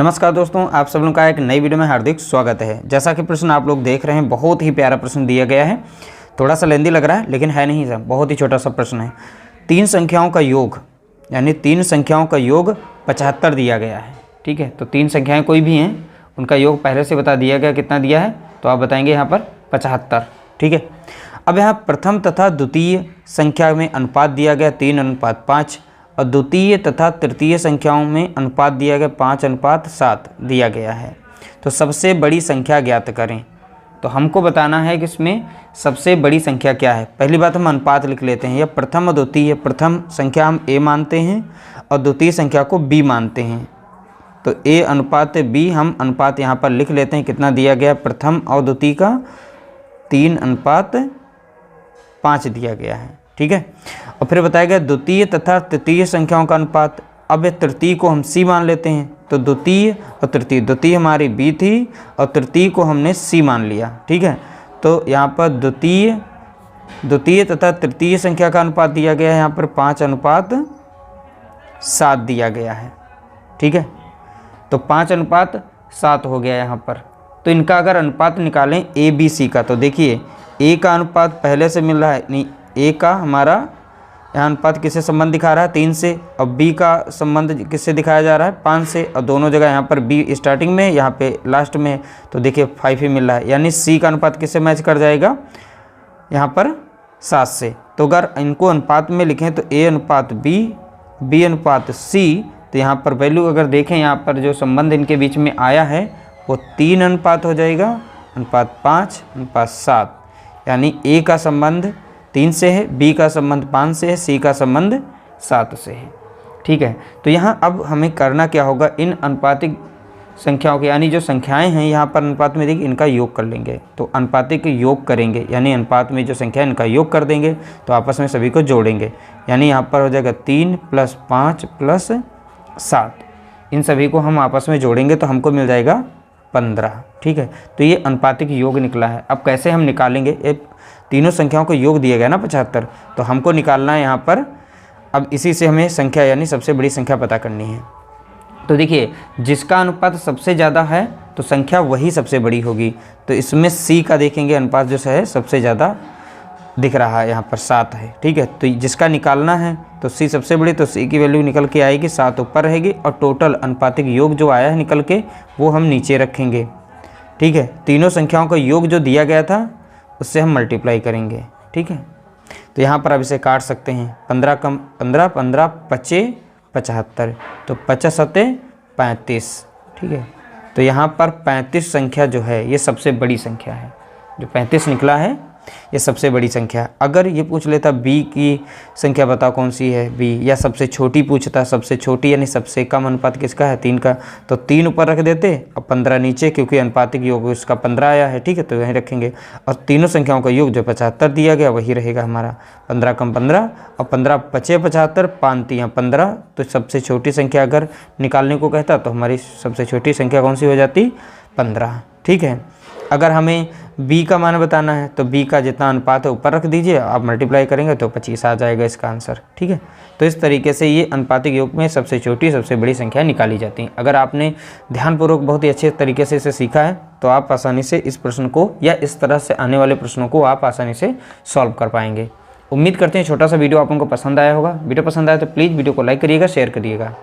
नमस्कार दोस्तों, आप सब लोगों का एक नई वीडियो में हार्दिक स्वागत है। जैसा कि प्रश्न आप लोग देख रहे हैं, बहुत ही प्यारा प्रश्न दिया गया है। थोड़ा सा लेंदी लग रहा है लेकिन है नहीं सर, बहुत ही छोटा सा प्रश्न है। तीन संख्याओं का योग यानी तीन संख्याओं का योग 75 दिया गया है। ठीक है, तो तीन संख्याएं कोई भी हैं, उनका योग पहले से बता दिया गया कितना दिया है, तो आप बताएंगे यहाँ पर 75। ठीक है, अब यहाँ प्रथम तथा द्वितीय संख्या में अनुपात दिया गया 3:5 और द्वितीय तथा तृतीय संख्याओं में अनुपात दिया गया 5:7 दिया गया है। तो सबसे बड़ी संख्या ज्ञात करें। तो हमको बताना है कि इसमें सबसे बड़ी संख्या क्या है। पहली बात हम अनुपात लिख लेते हैं। यह प्रथम और द्वितीय, प्रथम संख्या हम a मानते हैं और द्वितीय संख्या को b मानते हैं। तो a अनुपात b हम अनुपात यहाँ पर लिख लेते हैं। कितना दिया गया प्रथम और द्वितीय का 3:5 दिया गया है। ठीक है, और फिर बताया गया द्वितीय तथा तृतीय संख्याओं का अनुपात। अब तृतीय को हम c मान लेते हैं, तो द्वितीय और तृतीय, द्वितीय हमारी b थी और तृतीय को हमने c मान लिया। ठीक है, तो यहाँ पर द्वितीय तथा तृतीय संख्या का अनुपात दिया गया है, यहाँ पर 5:7 दिया गया है। ठीक है, तो 5:7 हो गया यहाँ पर। तो इनका अगर अनुपात निकालें a b c का, तो देखिए a का अनुपात पहले से मिल रहा है, नहीं a का हमारा यहाँ अनुपात किससे संबंध दिखा रहा है 3 से, और b का संबंध किससे दिखाया जा रहा है 5 से, और दोनों जगह यहाँ पर b स्टार्टिंग में, यहाँ पे लास्ट में, तो देखिए 5 ही मिल रहा है। यानी c का अनुपात किससे मैच कर जाएगा यहाँ पर 7 से। तो अगर इनको अनुपात में लिखें तो a अनुपात b, b अनुपात c, तो यहाँ पर वैल्यू अगर देखें, यहाँ पर जो संबंध इनके बीच में आया है वो 3 अनुपात हो जाएगा, अनुपात 5:7। यानी a का संबंध 3 से है, b का संबंध 5 से है, c का संबंध 7 से है। ठीक है, तो यहाँ अब हमें करना क्या होगा, इन अनुपातिक संख्याओं के यानी जो संख्याएं हैं यहाँ पर अनुपात में देखिए इनका योग कर लेंगे। तो अनुपातिक योग करेंगे यानी अनुपात में जो संख्या है इनका योग कर देंगे, तो आपस में सभी को जोड़ेंगे। यानी यहाँ पर हो जाएगा 3 + 5 + 7, इन सभी को हम आपस में जोड़ेंगे तो हमको मिल जाएगा 15। ठीक है, तो ये अनुपातिक योग निकला है। अब कैसे हम निकालेंगे, एक तीनों संख्याओं को योग दिया गया ना 75, तो हमको निकालना है यहाँ पर। अब इसी से हमें संख्या यानी सबसे बड़ी संख्या पता करनी है। तो देखिए जिसका अनुपात सबसे ज़्यादा है तो संख्या वही सबसे बड़ी होगी। तो इसमें c का देखेंगे अनुपात जो है सबसे ज़्यादा दिख रहा है, यहाँ पर 7 है। ठीक है, तो जिसका निकालना है तो c सबसे बड़ी, तो c की वैल्यू निकल के आएगी 7 ऊपर रहेगी, और टोटल अनुपातिक योग जो आया है निकल के वो हम नीचे रखेंगे। ठीक है, तीनों संख्याओं का योग जो दिया गया था उससे हम मल्टीप्लाई करेंगे। ठीक है, तो यहाँ पर आप इसे काट सकते हैं। 15 कम 15, 15 × 5 = 75, तो 5 × 7 = 35। ठीक है, तो यहाँ पर 35 संख्या जो है ये सबसे बड़ी संख्या है। जो 35 निकला है ये सबसे बड़ी संख्या। अगर ये पूछ लेता b की संख्या बताओ कौन सी है b, या सबसे छोटी पूछता, सबसे छोटी यानी सबसे कम अनुपात किसका है 3 का, तो 3 ऊपर रख देते और 15 नीचे, क्योंकि अनुपातिक योग उसका 15 आया है। ठीक है, तो यहीं रखेंगे, और तीनों संख्याओं का योग जो 75 दिया गया वही रहेगा हमारा। 15 कम 15 और 15 × 5 = 75, 5 × 15। तो सबसे छोटी संख्या अगर निकालने को कहता तो हमारी सबसे छोटी संख्या कौन सी हो जाती 15। ठीक है, अगर हमें b का मान बताना है तो b का जितना अनुपात है ऊपर रख दीजिए, आप मल्टीप्लाई करेंगे तो 25 आ जाएगा इसका आंसर। ठीक है, तो इस तरीके से ये अनुपातिक योग में सबसे छोटी सबसे बड़ी संख्या निकाली जाती हैं। अगर आपने ध्यानपूर्वक बहुत ही अच्छे तरीके से इसे सीखा है तो आप आसानी से इस प्रश्न को या इस तरह से आने वाले प्रश्नों को आप आसानी से सॉल्व कर पाएंगे। उम्मीद करते हैं छोटा सा वीडियो आप लोगों को पसंद आया होगा। वीडियो पसंद आया तो प्लीज़ वीडियो को लाइक करिएगा, शेयर करिएगा।